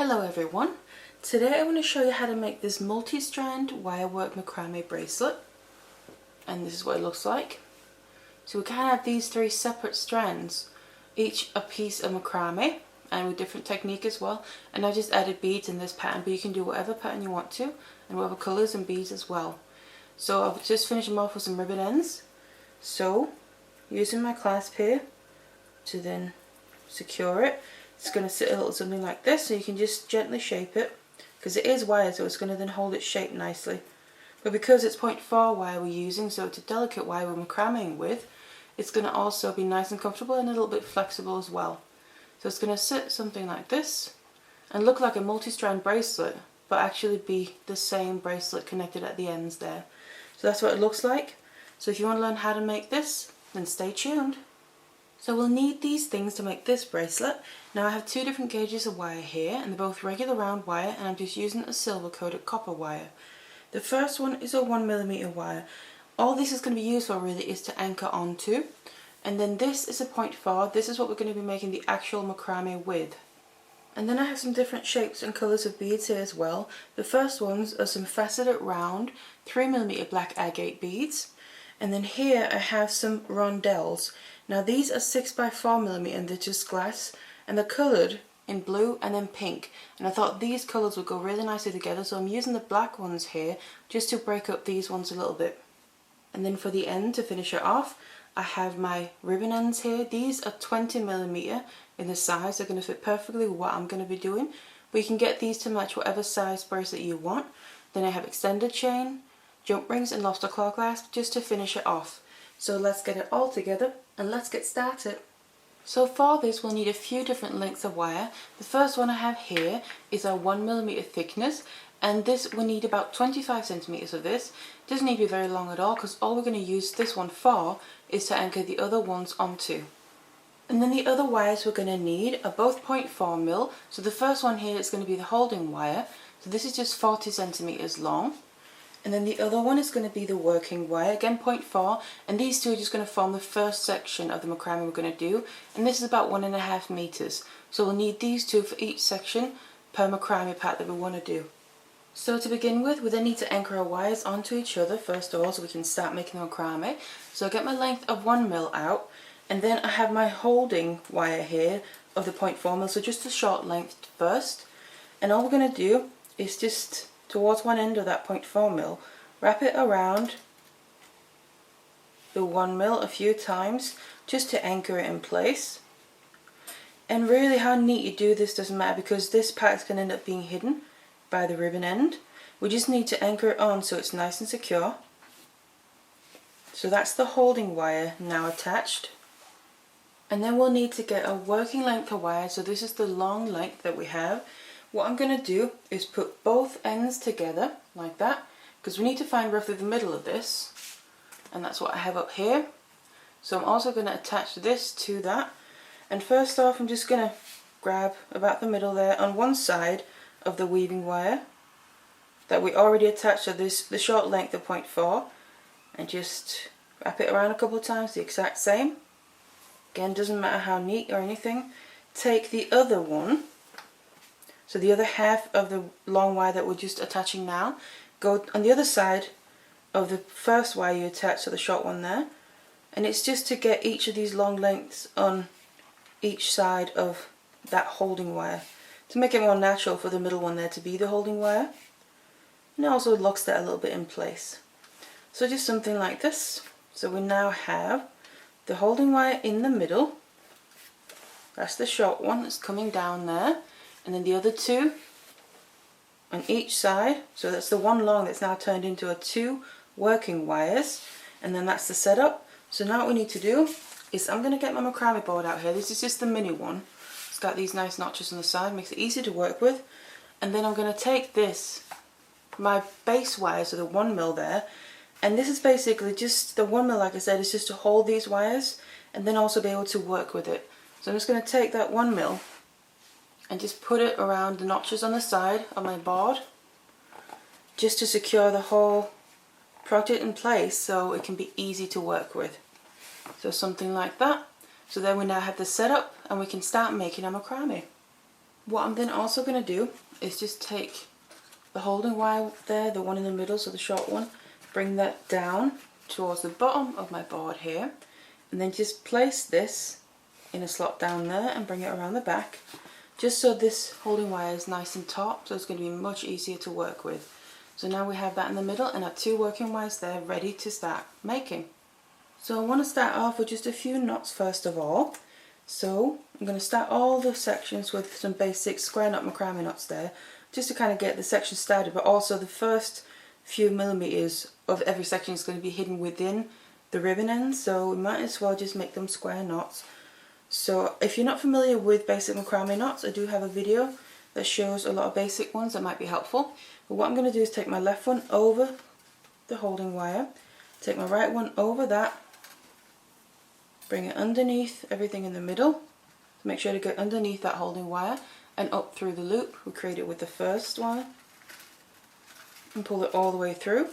Hello everyone, today I want to show you how to make this multi-strand wirework macrame bracelet, and this is what it looks like. So we can have these three separate strands, each a piece of macrame and with different technique as well, and I just added beads in this pattern, but you can do whatever pattern you want to and whatever colours and beads as well. So I'll just finish them off with some ribbon ends. So using my clasp here to then secure it, it's going to sit a little something like this, so you can just gently shape it because it is wire, so it's going to then hold its shape nicely. But because it's 0.4 wire we're using, so it's a delicate wire we're macrameing with, it's going to also be nice and comfortable and a little bit flexible as well. So it's going to sit something like this and look like a multi-strand bracelet, but actually be the same bracelet connected at the ends there. So that's what it looks like. So if you want to learn how to make this, then stay tuned. So we'll need these things to make this bracelet. Now I have two different gauges of wire here, and they're both regular round wire, and I'm just using a silver coated copper wire. The first one is a 1mm wire. All this is going to be used for really is to anchor onto, and then this is a 0.4. This is what we're going to be making the actual macrame with. And then I have some different shapes and colours of beads here as well. The first ones are some faceted round 3mm black agate beads. And then here I have some rondelles. Now these are 6x4mm and they're just glass, and they're coloured in blue and then pink. And I thought these colours would go really nicely together, so I'm using the black ones here just to break up these ones a little bit. And then for the end, to finish it off, I have my ribbon ends here. These are 20mm in the size. They're going to fit perfectly with what I'm going to be doing. But you can get these to match whatever size bracelet you want. Then I have extended chain, jump rings and lobster claw clasp just to finish it off. So let's get it all together and let's get started. So for this we'll need a few different lengths of wire. The first one I have here is a 1mm thickness, and this we need about 25cm of this. It doesn't need to be very long at all because all we're going to use this one for is to anchor the other ones onto. And then the other wires we're going to need are both 0.4mm. So the first one here is going to be the holding wire. So this is just 40cm long. And then the other one is going to be the working wire, again 0.4, and these two are just going to form the first section of the macrame we're going to do, and this is about 1.5 meters. So we'll need these two for each section per macrame part that we want to do. So to begin with, we then need to anchor our wires onto each other first of all, so we can start making the macrame. So I get my length of 1mm out, and then I have my holding wire here of the 0.4mm, so just a short length first. And all we're going to do is just towards one end of that 0.4mm, wrap it around the 1mm a few times just to anchor it in place. And really how neat you do this doesn't matter because this part can end up being hidden by the ribbon end. We just need to anchor it on so it's nice and secure. So that's the holding wire now attached. And then we'll need to get a working length of wire, so this is the long length that we have. What I'm going to do is put both ends together like that, because we need to find roughly the middle of this, and that's what I have up here. So I'm also going to attach this to that, and first off I'm just going to grab about the middle there on one side of the weaving wire that we already attached to this, the short length of 0.4, and just wrap it around a couple of times the exact same. Again, doesn't matter how neat or anything. Take the other one, so the other half of the long wire that we're just attaching now, go on the other side of the first wire you attach to the short one there, and it's just to get each of these long lengths on each side of that holding wire to make it more natural for the middle one there to be the holding wire, and it also locks that a little bit in place. So just something like this. So we now have the holding wire in the middle, that's the short one that's coming down there, and then the other two on each side, so that's the one long that's now turned into two working wires, and then that's the setup. So now what we need to do is I'm going to get my macrame board out here. This is just the mini one. It's got these nice notches on the side, makes it easy to work with. And then I'm going to take this, my base wire, so the 1mm there, and this is basically just the 1mm, like I said, is just to hold these wires and then also be able to work with it. So I'm just going to take that 1mm and just put it around the notches on the side of my board just to secure the whole project in place so it can be easy to work with. So something like that. So then we now have the setup and we can start making our macrame. What I'm then also going to do is just take the holding wire there, the one in the middle, so the short one, bring that down towards the bottom of my board here, and then just place this in a slot down there and bring it around the back, just so this holding wire is nice and taut, so it's going to be much easier to work with. So now we have that in the middle and our 2 working wires there ready to start making. So I want to start off with just a few knots first of all. So I'm going to start all the sections with some basic square knot macrame knots there, just to kind of get the section started, but also the first few millimeters of every section is going to be hidden within the ribbon ends, so we might as well just make them square knots. So if you're not familiar with basic macrame knots, I do have a video that shows a lot of basic ones that might be helpful. But what I'm going to do is take my left one over the holding wire, take my right one over that, bring it underneath everything in the middle, so make sure to get underneath that holding wire and up through the loop we created with the first one, and pull it all the way through.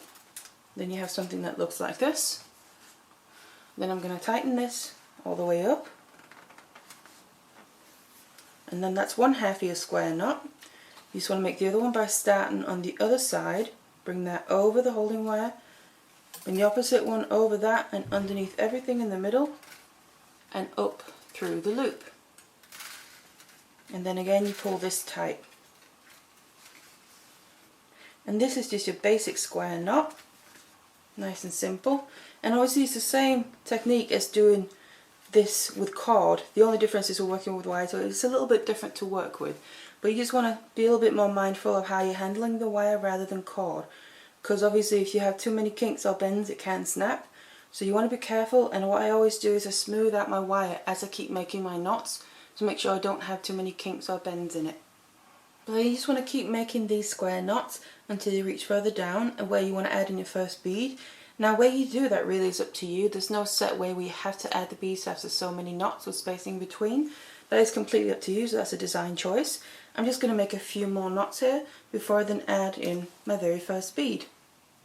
Then you have something that looks like this. Then I'm going to tighten this all the way up, and then that's 1/2 of your square knot. You just want to make the other one by starting on the other side, bring that over the holding wire, bring the opposite one over that and underneath everything in the middle and up through the loop. And then again you pull this tight. And this is just your basic square knot, nice and simple. And obviously it's the same technique as doing this with cord. The only difference is we're working with wire, so it's a little bit different to work with. But you just want to be a little bit more mindful of how you're handling the wire rather than cord, because obviously if you have too many kinks or bends it can snap. So you want to be careful, and what I always do is I smooth out my wire as I keep making my knots to make sure I don't have too many kinks or bends in it. But you just want to keep making these square knots until you reach further down and where you want to add in your first bead. Now where you do that really is up to you. There's no set way where you have to add the beads after so many knots with spacing between. That is completely up to you, so that's a design choice. I'm just going to make a few more knots here before I then add in my very first bead.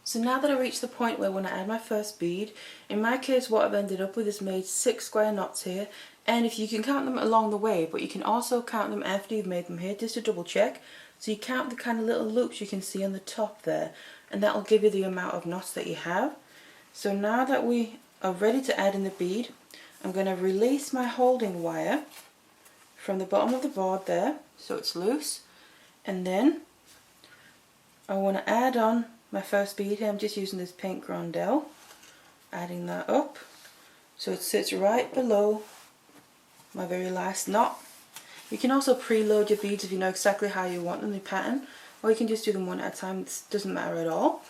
So now that I reached the point where I want to add my first bead, in my case what I've ended up with is made 6 square knots here, and if you can count them along the way, but you can also count them after you've made them here just to double check. So you count the kind of little loops you can see on the top there, and that will give you the amount of knots that you have. So now that we are ready to add in the bead, I'm going to release my holding wire from the bottom of the board there, so it's loose, and then I want to add on my first bead here. I'm just using this pink rondelle, adding that up so it sits right below my very last knot. You can also preload your beads if you know exactly how you want them, the pattern, or you can just do them one at a time. It doesn't matter at all.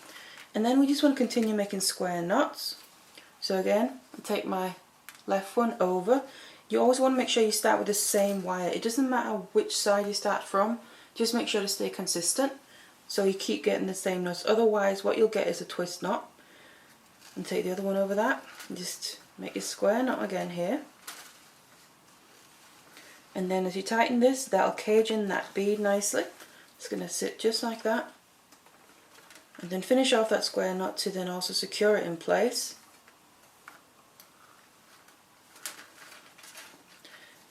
And then we just want to continue making square knots. So again, I take my left one over. You always want to make sure you start with the same wire. It doesn't matter which side you start from, just make sure to stay consistent so you keep getting the same knots. Otherwise what you'll get is a twist knot. And take the other one over that and just make a square knot again here. And then as you tighten this, that'll cage in that bead nicely. It's going to sit just like that. And then finish off that square knot to then also secure it in place.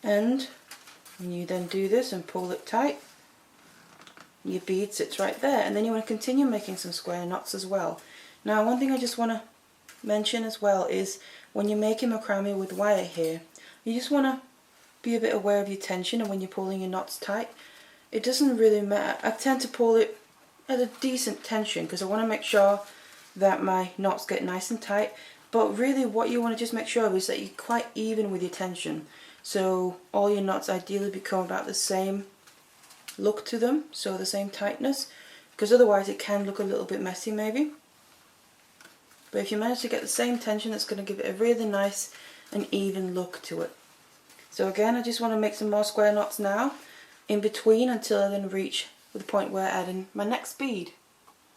And when you then do this and pull it tight, your bead sits right there. And then you want to continue making some square knots as well. Now one thing I just want to mention as well is when you're making macrame with wire here, you just want to be a bit aware of your tension, and when you're pulling your knots tight, it doesn't really matter. I tend to pull it at a decent tension because I want to make sure that my knots get nice and tight, but really what you want to just make sure of is that you're quite even with your tension, so all your knots ideally become about the same look to them, so the same tightness, because otherwise it can look a little bit messy maybe. But if you manage to get the same tension, it's going to give it a really nice and even look to it. So again, I just want to make some more square knots now in between until I then reach the point where I add in my next bead.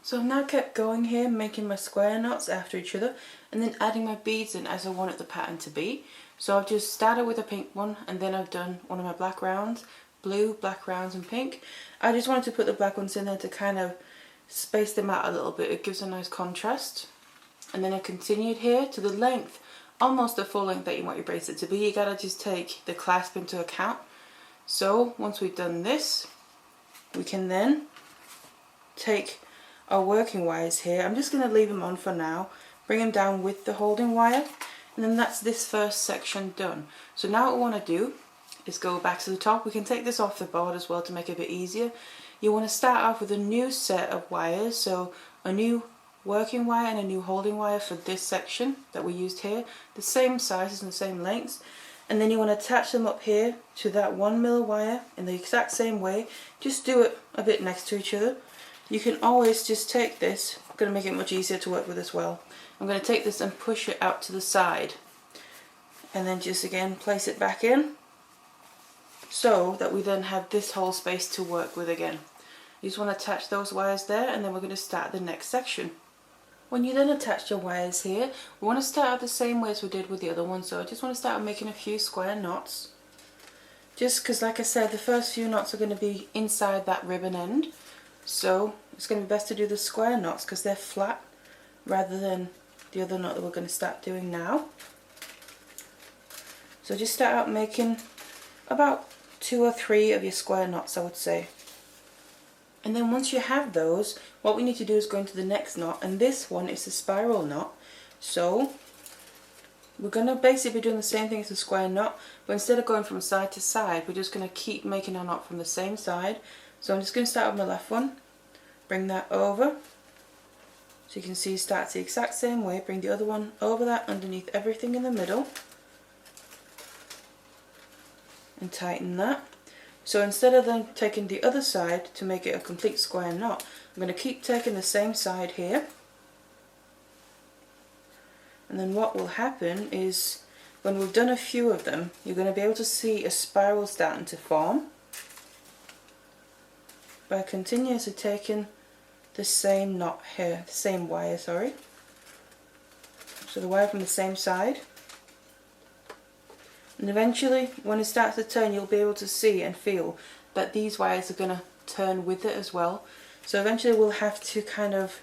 So I've now kept going here, making my square knots after each other and then adding my beads in as I wanted the pattern to be. So I've just started with a pink one, and then I've done one of my black rounds, blue, black rounds and pink. I just wanted to put the black ones in there to kind of space them out a little bit. It gives a nice contrast. And then I continued here to the length, almost the full length that you want your bracelet to be. You gotta just take the clasp into account. So once we've done this, we can then take our working wires here. I'm just going to leave them on for now, bring them down with the holding wire, and then that's this first section done. So now what we want to do is go back to the top. We can take this off the board as well to make it a bit easier. You want to start off with a new set of wires, so a new working wire and a new holding wire for this section that we used here, the same sizes and the same lengths, and then you want to attach them up here to that 1mm wire in the exact same way. Just do it a bit next to each other. You can always just take this, I'm going to make it much easier to work with as well. I'm going to take this and push it out to the side, and then just again place it back in, so that we then have this whole space to work with again. You just want to attach those wires there, and then we're going to start the next section. When you then attach your wires here, we want to start out the same way as we did with the other one. So I just want to start making a few square knots. Just because, like I said, the first few knots are going to be inside that ribbon end. So it's going to be best to do the square knots because they're flat rather than the other knot that we're going to start doing now. So just start out making about 2 or 3 of your square knots, I would say. And then once you have those, what we need to do is go into the next knot, and this one is a spiral knot. So we're going to basically be doing the same thing as a square knot, but instead of going from side to side, we're just going to keep making our knot from the same side. So I'm just going to start with my left one, bring that over, so you can see it starts the exact same way, bring the other one over that underneath everything in the middle, and tighten that. So instead of then taking the other side to make it a complete square knot, I'm going to keep taking the same side here. And then what will happen is, when we've done a few of them, you're going to be able to see a spiral starting to form by continuously taking the same knot here, the same wire, sorry. So the wire from the same side. And eventually, when it starts to turn, you'll be able to see and feel that these wires are going to turn with it as well. So eventually we'll have to kind of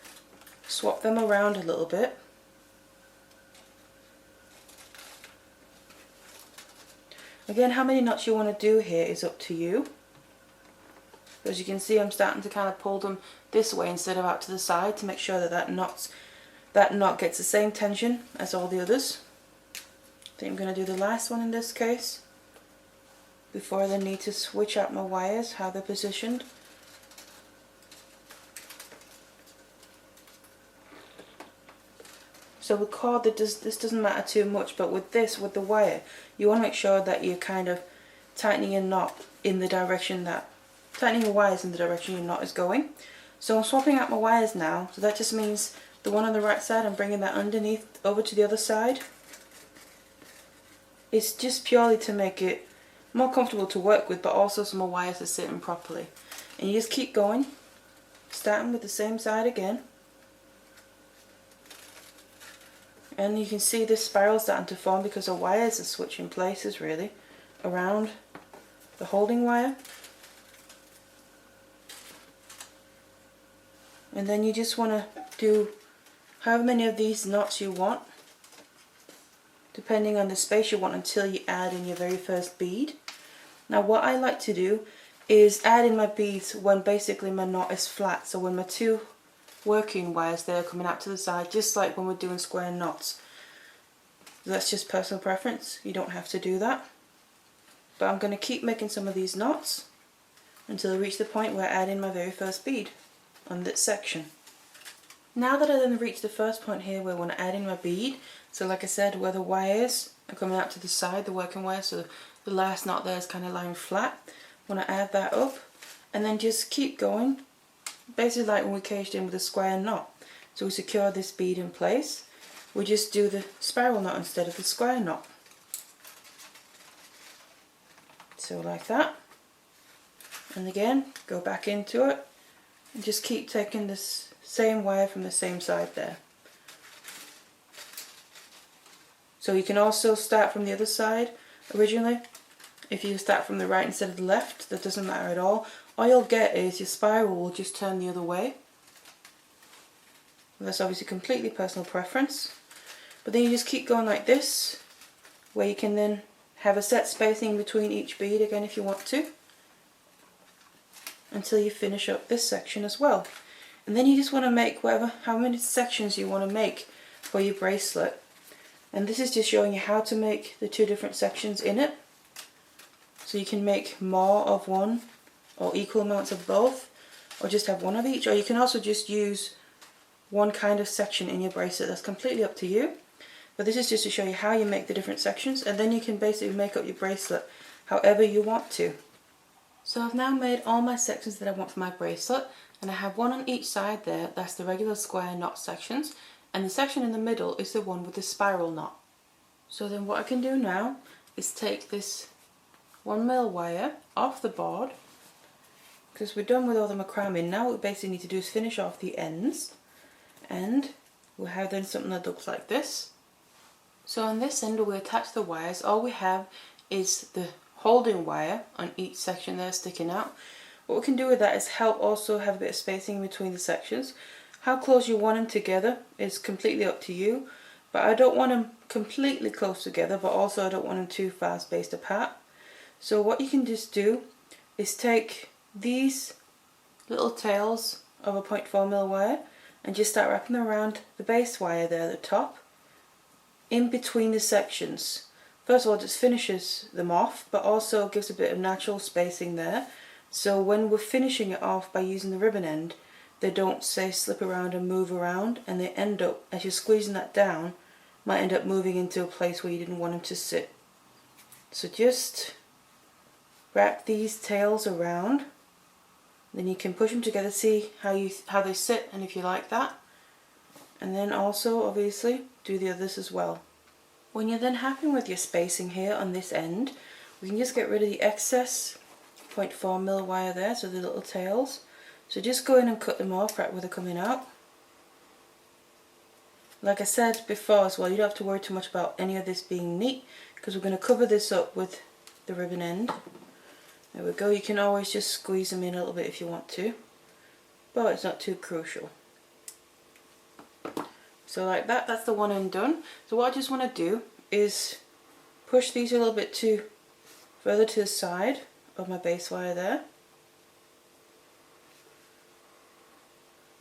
swap them around a little bit. Again, how many knots you want to do here is up to you. But as you can see, I'm starting to kind of pull them this way instead of out to the side to make sure that that knot gets the same tension as all the others. I think I'm going to do the last one in this case before I then need to switch out my wires, how they're positioned. So with cord, this doesn't matter too much, but with this, with the wire, you want to make sure that you're kind of tightening your knot in the direction that, tightening your wires in the direction your knot is going. So I'm swapping out my wires now, so that just means the one on the right side, I'm bringing that underneath over to the other side. It's just purely to make it more comfortable to work with, but also so my wires are sitting properly. And you just keep going, starting with the same side again. And you can see this spiral starting to form because the wires are switching places really around the holding wire. And then you just want to do however many of these knots you want, depending on the space you want, until you add in your very first bead. Now what I like to do is add in my beads when basically my knot is flat, so when my 2 working wires there are coming out to the side, just like when we're doing square knots. That's just personal preference, you don't have to do that. But I'm going to keep making some of these knots until I reach the point where I add in my very first bead on this section. Now that I then reach the first point here where I want to add in my bead, so like I said, where the wires are coming out to the side, the working wire, so the last knot there is kind of lying flat, I want to add that up and then just keep going, basically like when we caged in with a square knot. So we secure this bead in place, we just do the spiral knot instead of the square knot. So like that, and again go back into it and just keep taking this same wire from the same side there. So you can also start from the other side originally. If you start from the right instead of the left, that doesn't matter at all. All you'll get is your spiral will just turn the other way. That's obviously completely personal preference. But then you just keep going like this, where you can then have a set spacing between each bead again if you want to, until you finish up this section as well. And then you just want to make how many sections you want to make for your bracelet. And this is just showing you how to make the two different sections in it. So you can make more of one or equal amounts of both, or just have one of each, or you can also just use one kind of section in your bracelet. That's completely up to you. But this is just to show you how you make the different sections, and then you can basically make up your bracelet however you want to. So I've now made all my sections that I want for my bracelet, and I have one on each side there. That's the regular square knot sections, and the section in the middle is the one with the spiral knot. So then what I can do now is take this 1mm wire off the board, because we're done with all the macrame. Now what we basically need to do is finish off the ends, and we'll have then something that looks like this. So on this end where we attach the wires, all we have is the holding wire on each section there sticking out. What we can do with that is help also have a bit of spacing between the sections. How close you want them together is completely up to you, but I don't want them completely close together, but also I don't want them too far spaced apart. So what you can just do is take these little tails of a 0.4mm wire and just start wrapping them around the base wire there at the top, in between the sections. First of all, it just finishes them off, but also gives a bit of natural spacing there. So when we're finishing it off by using the ribbon end, they don't say slip around and move around, and they end up, as you're squeezing that down, might end up moving into a place where you didn't want them to sit. So just wrap these tails around, then you can push them together, see how they sit and if you like that. And then also obviously do the others as well. When you're then happy with your spacing here on this end, we can just get rid of the excess 0.4mm wire there, so the little tails. So just go in and cut them off right where they're coming out. Like I said before as well, you don't have to worry too much about any of this being neat, because we're going to cover this up with the ribbon end. There we go. You can always just squeeze them in a little bit if you want to, but it's not too crucial. So like that, that's the one end done. So what I just want to do is push these a little bit further to the side of my base wire there.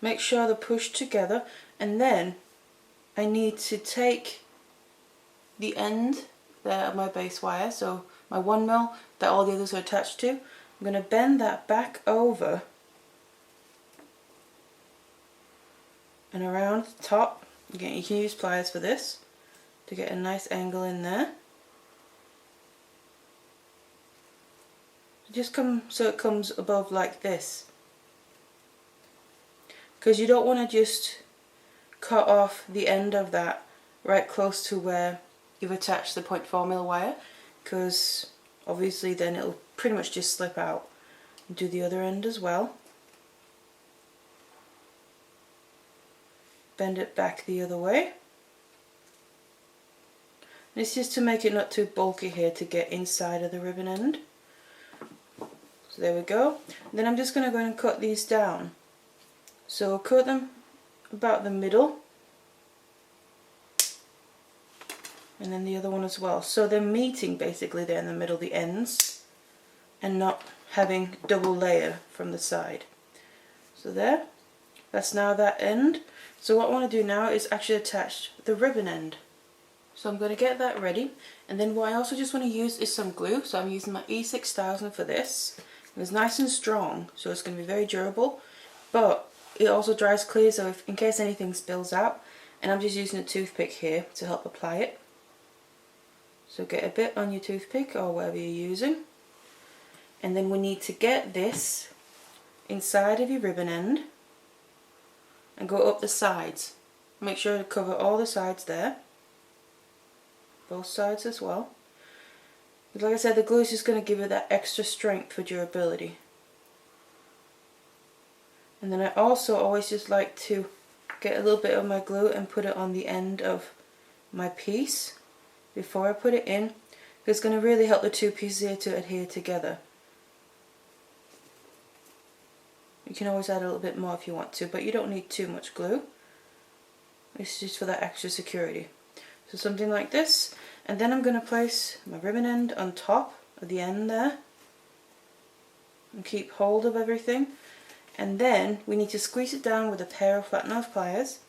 Make sure they're pushed together, and then I need to take the end there of my base wire, so my 1mm that all the others are attached to. I'm going to bend that back over and around the top. Again, you can use pliers for this to get a nice angle in there. Just come so it comes above like this, because you don't want to just cut off the end of that right close to where you've attached the 0.4mm wire, because obviously then it'll pretty much just slip out. And do the other end as well. Bend it back the other way. And it's just to make it not too bulky here to get inside of the ribbon end. So there we go. And then I'm just going to go and cut these down. So I'll cut them about the middle, and then the other one as well. So they're meeting basically there in the middle, the ends, and not having double layer from the side. So there, that's now that end. So what I want to do now is actually attach the ribbon end. So I'm going to get that ready, and then what I also just want to use is some glue. So I'm using my E6000 for this. It's nice and strong, so it's going to be very durable, but it also dries clear, so if, in case anything spills out. And I'm just using a toothpick here to help apply it. So get a bit on your toothpick or whatever you're using, and then we need to get this inside of your ribbon end and go up the sides. Make sure to cover all the sides there, both sides as well. But like I said, the glue is just going to give it that extra strength for durability. And then I also always just like to get a little bit of my glue and put it on the end of my piece before I put it in. It's going to really help the two pieces here to adhere together. You can always add a little bit more if you want to, but you don't need too much glue. It's just for that extra security. So something like this. And then I'm going to place my ribbon end on top of the end there and keep hold of everything. And then we need to squeeze it down with a pair of flat nose pliers.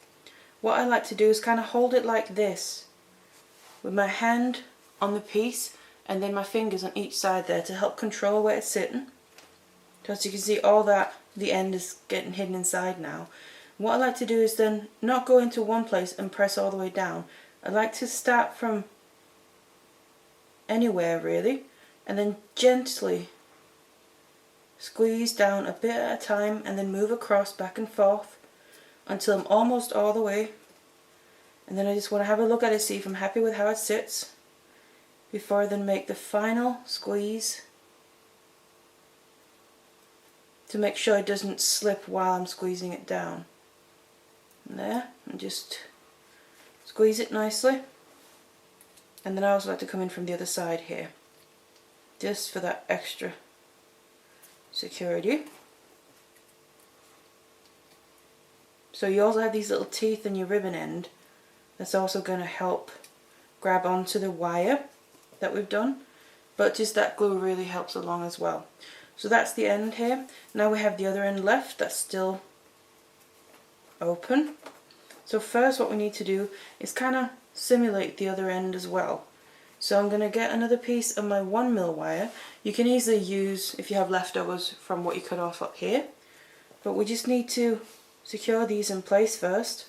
What I like to do is kind of hold it like this with my hand on the piece and then my fingers on each side there to help control where it's sitting. So as you can see, all that, the end is getting hidden inside now. What I like to do is then not go into one place and press all the way down. I like to start from anywhere really and then gently squeeze down a bit at a time and then move across back and forth until I'm almost all the way. And then I just want to have a look at it, see if I'm happy with how it sits before I then make the final squeeze to make sure it doesn't slip while I'm squeezing it down. And there, and just squeeze it nicely. And then I also like to come in from the other side here, just for that extra security. So you also have these little teeth in your ribbon end that's also going to help grab onto the wire that we've done, but just that glue really helps along as well. So that's the end here. Now we have the other end left that's still open. So first what we need to do is kind of simulate the other end as well. So I'm going to get another piece of my 1mm wire. You can easily use if you have leftovers from what you cut off up here, but we just need to secure these in place first.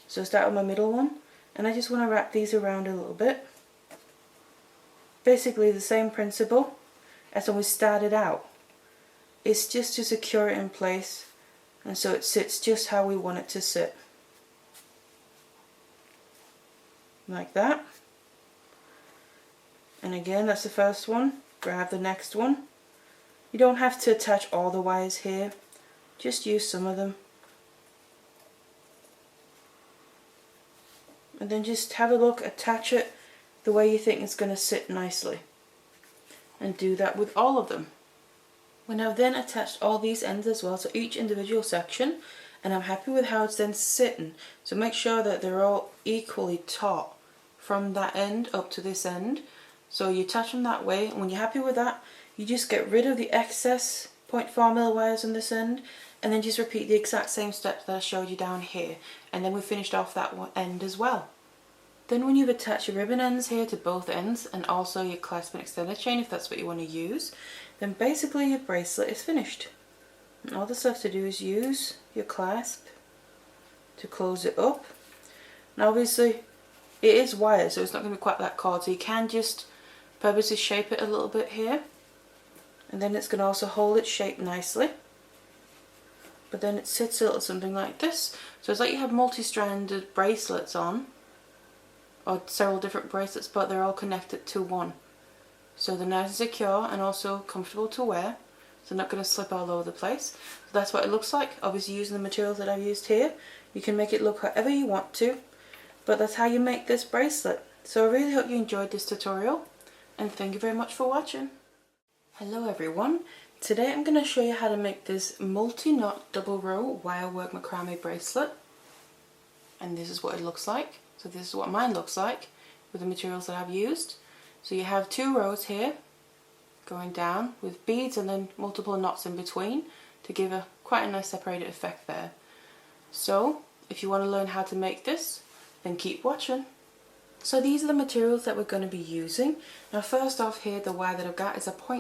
So start with my middle one, and I just want to wrap these around a little bit. Basically the same principle as when we started out. It's just to secure it in place and so it sits just how we want it to sit. Like that. And again, that's the first one. Grab the next one. You don't have to attach all the wires here, just use some of them. And then just have a look, attach it the way you think it's going to sit nicely. And do that with all of them. We now then attached all these ends as well to each individual section, and I'm happy with how it's then sitting. So make sure that they're all equally taut from that end up to this end. So you attach them that way, and when you're happy with that, you just get rid of the excess 0.4mm wires on this end, and then just repeat the exact same steps that I showed you down here, and then we finished off that one end as well. Then when you've attached your ribbon ends here to both ends, and also your clasp and extender chain if that's what you want to use, then basically your bracelet is finished. And all that's left to do is use your clasp to close it up. Now obviously it is wire, so it's not going to be quite that cord, so you can just purposely shape it a little bit here, and then it's going to also hold its shape nicely. But then it sits a little something like this. So it's like you have multi-stranded bracelets on, or several different bracelets, but they're all connected to one. So they're nice and secure and also comfortable to wear, so they're not going to slip all over the place. So that's what it looks like. Obviously using the materials that I've used here, you can make it look however you want to, but that's how you make this bracelet. So I really hope you enjoyed this tutorial, and thank you very much for watching. Hello everyone. Today I'm going to show you how to make this multi-knot double row wirework macrame bracelet, and this is what it looks like. So this is what mine looks like with the materials that I've used. So you have 2 rows here going down with beads and then multiple knots in between to give quite a nice separated effect there. So if you want to learn how to make this, then keep watching. So these are the materials that we're going to be using. Now first off here, the wire that I've got is a